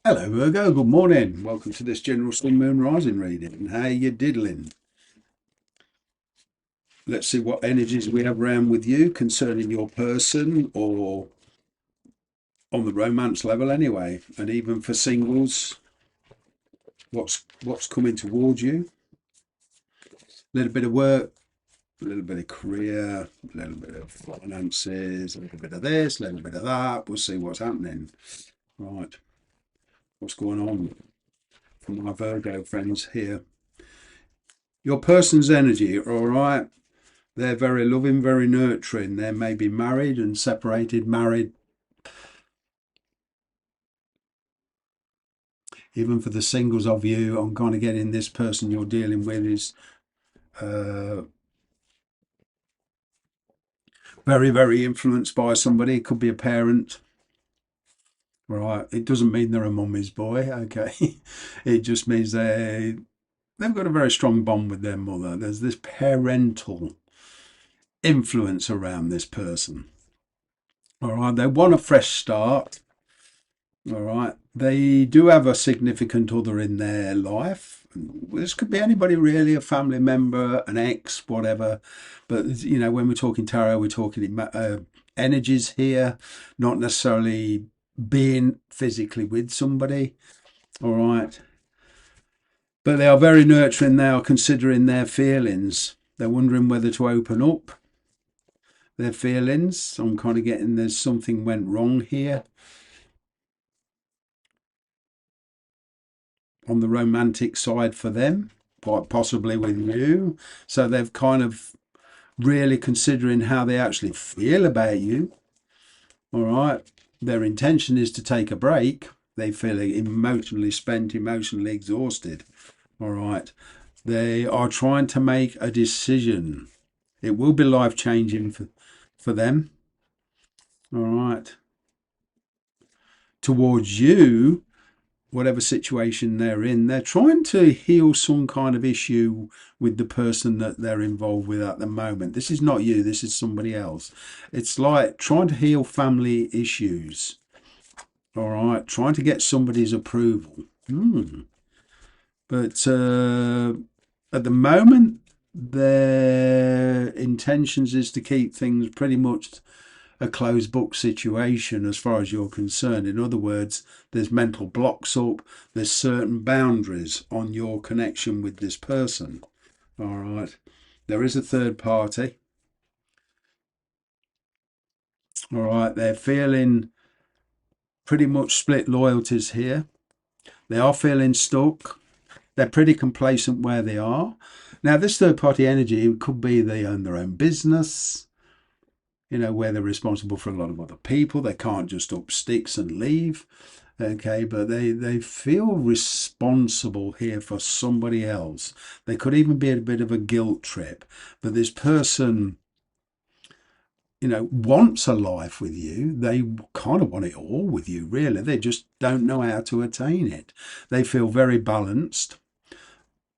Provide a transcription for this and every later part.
Hello Virgo, good morning. Welcome to this general sun, moon, rising reading. How you diddling? Let's see what energies we have around with you concerning your person or on the romance level anyway. And even for singles, what's coming towards you. A little bit of work, a little bit of career, a little bit of finances, a little bit of this, a little bit of that. We'll see what's happening. Right, what's going on for my Virgo friends here? Your person's energy, all right? They're very loving, very nurturing. They may be married and separated, married. Even for the singles of you, I'm kind of getting this person you're dealing with is uh, very, very influenced by somebody. It could be a parent, right? It doesn't mean they're a mummy's boy, okay? It just means they've got a very strong bond with their mother. There's this parental influence around this person. All right, they want a fresh start. All right. They do have a significant other in their life. This could be anybody really, a family member, an ex, whatever. But, when we're talking tarot, we're talking energies here, not necessarily being physically with somebody. All right. But they are very nurturing. They are considering their feelings. They're wondering whether to open up their feelings. I'm kind of getting there's something went wrong here on the romantic side for them, quite possibly with you. So they've kind of really considering how they actually feel about you. All right. Their intention is to take a break. They feel emotionally spent, emotionally exhausted. All right. They are trying to make a decision. It will be life changing for them. All right. Towards you, whatever situation they're in, they're trying to heal some kind of issue with the person that they're involved with at the moment. This is not you, this is somebody else. It's like trying to heal family issues. All right, trying to get somebody's approval. But at the moment, their intentions is to keep things pretty much a closed book situation as far as you're concerned. In other words, there's mental blocks up, there's certain boundaries on your connection with this person. All right. There is a third party. All right. They're feeling pretty much split loyalties here. They are feeling stuck. They're pretty complacent where they are. Now, this third party energy could be they own their own business, where they're responsible for a lot of other people. They can't just up sticks and leave. Okay, but they feel responsible here for somebody else. They could even be a bit of a guilt trip, but this person, wants a life with you. They kind of want it all with you, really. They just don't know how to attain it. They feel very balanced.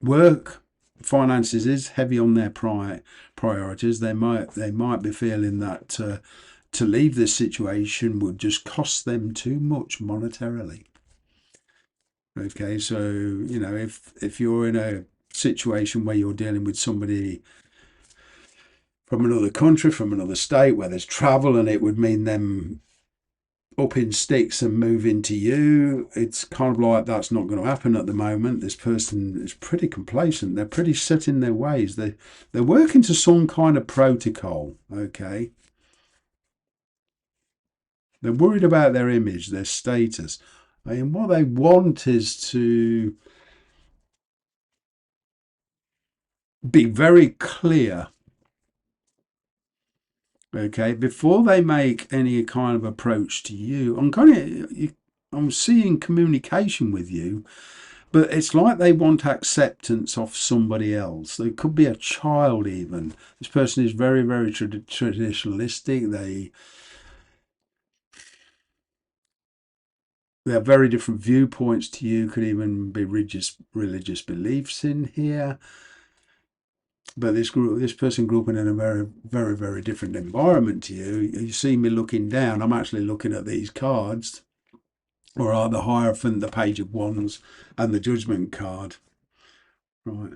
Work, finances is heavy on their priorities. They might be feeling that to leave this situation would just cost them too much monetarily. Okay, so if you're in a situation where you're dealing with somebody from another country, from another state, where there's travel, and it would mean them up in sticks and moving to you, it's kind of like that's not going to happen at the moment. This person is pretty complacent. They're pretty set in their ways. They're working to some kind of protocol. Okay, they're worried about their image, their status. I mean, what they want is to be very clear, okay, before they make any kind of approach to you. I'm seeing communication with you, but it's like they want acceptance of somebody else. They could be a child even. This person is very, very traditionalistic. They have very different viewpoints to you. Could even be religious beliefs in here. But this person grew up in a very, very, very different environment to you. You see me looking down. I'm actually looking at these cards. All right, the Hierophant, the Page of Wands, and the Judgment card. Right.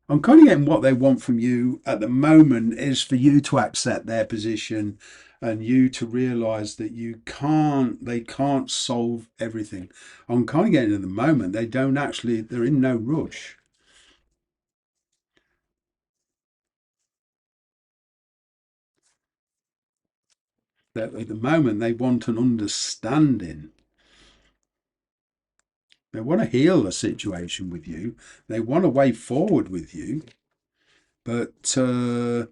I'm kind of getting what they want from you at the moment is for you to accept their position and you to realize that they can't solve everything. I'm kind of getting at the moment, they're in no rush. That at the moment, they want an understanding. They want to heal the situation with you. They want a way forward with you. But the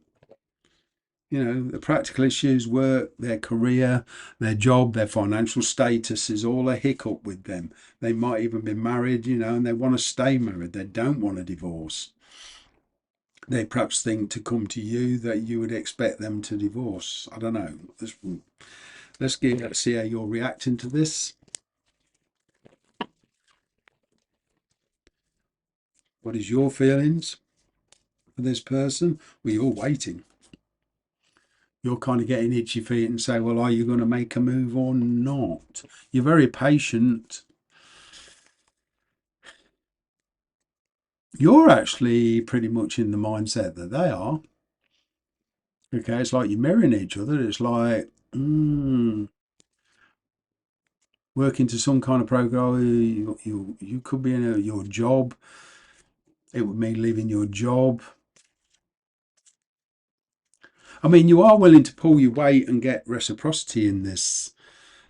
practical issues, work, their career, their job, their financial status is all a hiccup with them. They might even be married, and they want to stay married. They don't want a divorce. They perhaps think to come to you that you would expect them to divorce. I don't know. Let's see how you're reacting to this. What is your feelings for this person? Well, you're waiting. You're kind of getting itchy feet and say, well, are you going to make a move or not? You're very patient. You're actually pretty much in the mindset that they are. Okay, it's like you're mirroring each other. It's like working to some kind of program. You could be in your job. It would mean leaving your job. I mean, you are willing to pull your weight and get reciprocity in this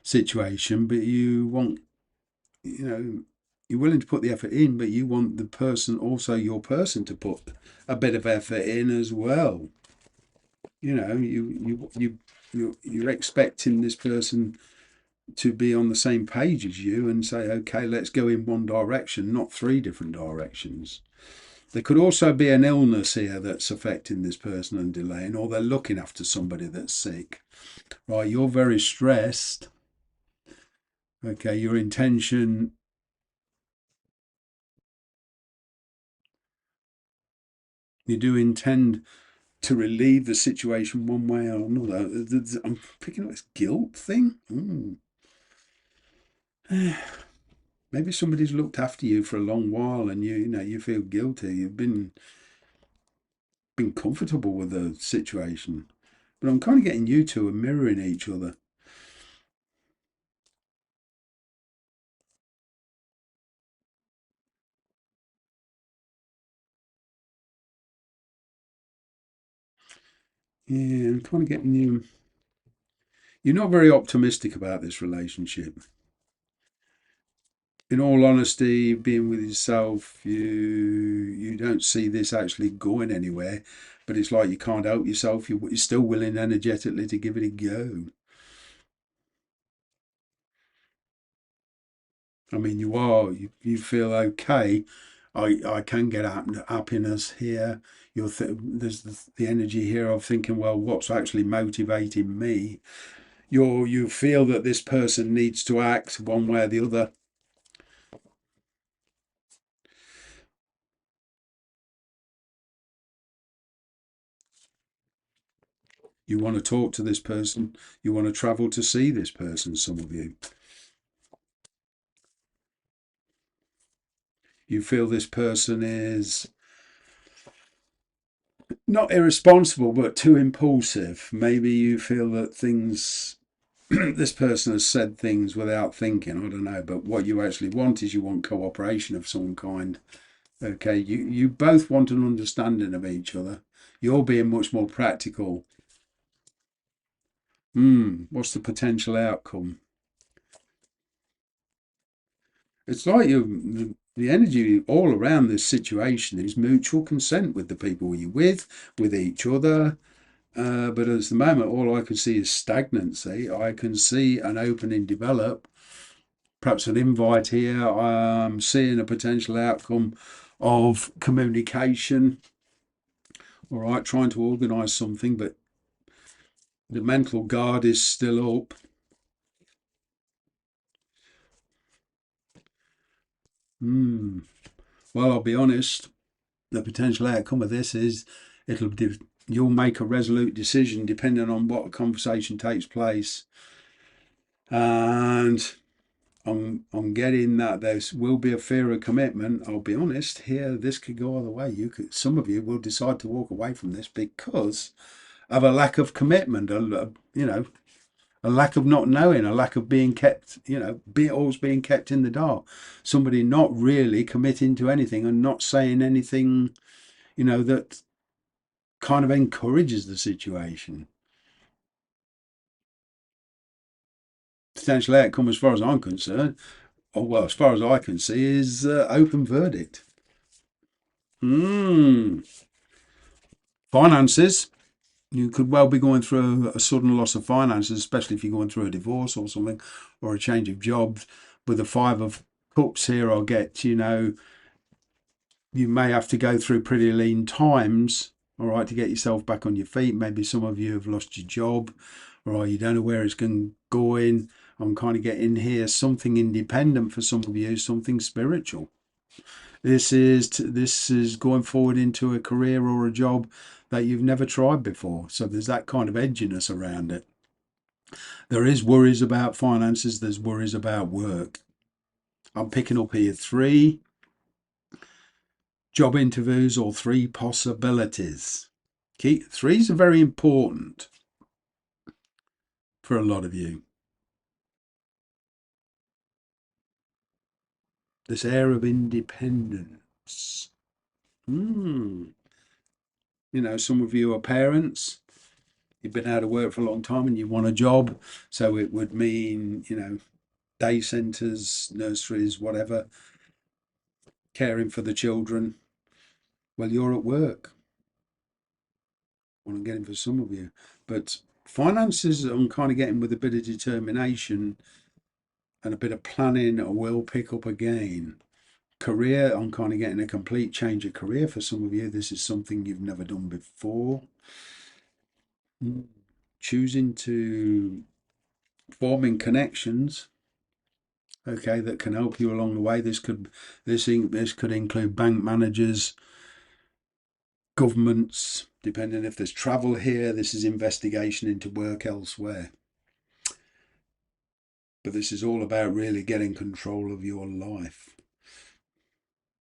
situation, but you're willing to put the effort in, but you want the person, also your person, to put a bit of effort in as well. You're expecting this person to be on the same page as you and say, okay, let's go in one direction, not three different directions. There could also be an illness here that's affecting this person and delaying, or they're looking after somebody that's sick. Right, you're very stressed. Okay, your intention, you do intend to relieve the situation one way or another. I'm picking up this guilt thing. Maybe somebody's looked after you for a long while, and you feel guilty. You've been comfortable with the situation, but I'm kind of getting you two are mirroring each other. Yeah, I'm kind of getting you. You're not very optimistic about this relationship. In all honesty, being with yourself, you don't see this actually going anywhere. But it's like you can't help yourself. You're still willing energetically to give it a go. I mean, you feel okay. I can get happiness here. There's the energy here of thinking, well, what's actually motivating me? You feel that this person needs to act one way or the other. You want to talk to this person. You want to travel to see this person, some of you. You feel this person is not irresponsible, but too impulsive. Maybe you feel that this person has said things without thinking. I don't know. But what you actually want is you want cooperation of some kind. Okay. You both want an understanding of each other. You're being much more practical. What's the potential outcome? It's like the energy all around this situation is mutual consent with the people you're with each other. But at the moment, all I can see is stagnancy. I can see an opening develop, perhaps an invite here. I'm seeing a potential outcome of communication. All right, trying to organise something, but the mental guard is still up. Well, I'll be honest. The potential outcome of this is it'll you'll make a resolute decision depending on what conversation takes place, and on getting that there will be a fear of commitment. I'll be honest here, this could go either way. Some of you will decide to walk away from this because of a lack of commitment, a lack of not knowing, a lack of being kept, always being kept in the dark. Somebody not really committing to anything and not saying anything, that kind of encourages the situation. Potential outcome, as far as I'm concerned, or well, as far as I can see, is open verdict. Finances. You could well be going through a sudden loss of finances, especially if you're going through a divorce or something, or a change of job. With the Five of Cups here, I'll get, you may have to go through pretty lean times, all right, to get yourself back on your feet. Maybe some of you have lost your job, or you don't know where it's going. I'm kind of getting here something independent for some of you, something spiritual. This is going forward into a career or a job that you've never tried before. So there's that kind of edginess around it. There is worries about finances. There's worries about work. I'm picking up here 3 job interviews or 3 possibilities. Key 3s are very important for a lot of you. This air of independence. Some of you are parents. You've been out of work for a long time and you want a job. So it would mean, day centres, nurseries, whatever, caring for the children. Well, you're at work. What I'm getting for some of you. But finances, I'm kind of getting with a bit of determination and a bit of planning, will pick up again. Career, I'm kind of getting a complete change of career for some of you. This is something you've never done before. Choosing to forming connections, okay, that can help you along the way. This could include bank managers, governments, depending if there's travel here. This is investigation into work elsewhere. But this is all about really getting control of your life,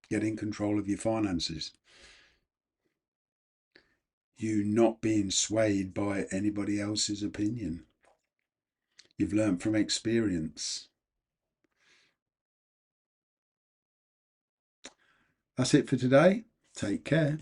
getting control of your finances. You not being swayed by anybody else's opinion. You've learned from experience. That's it for today. Take care.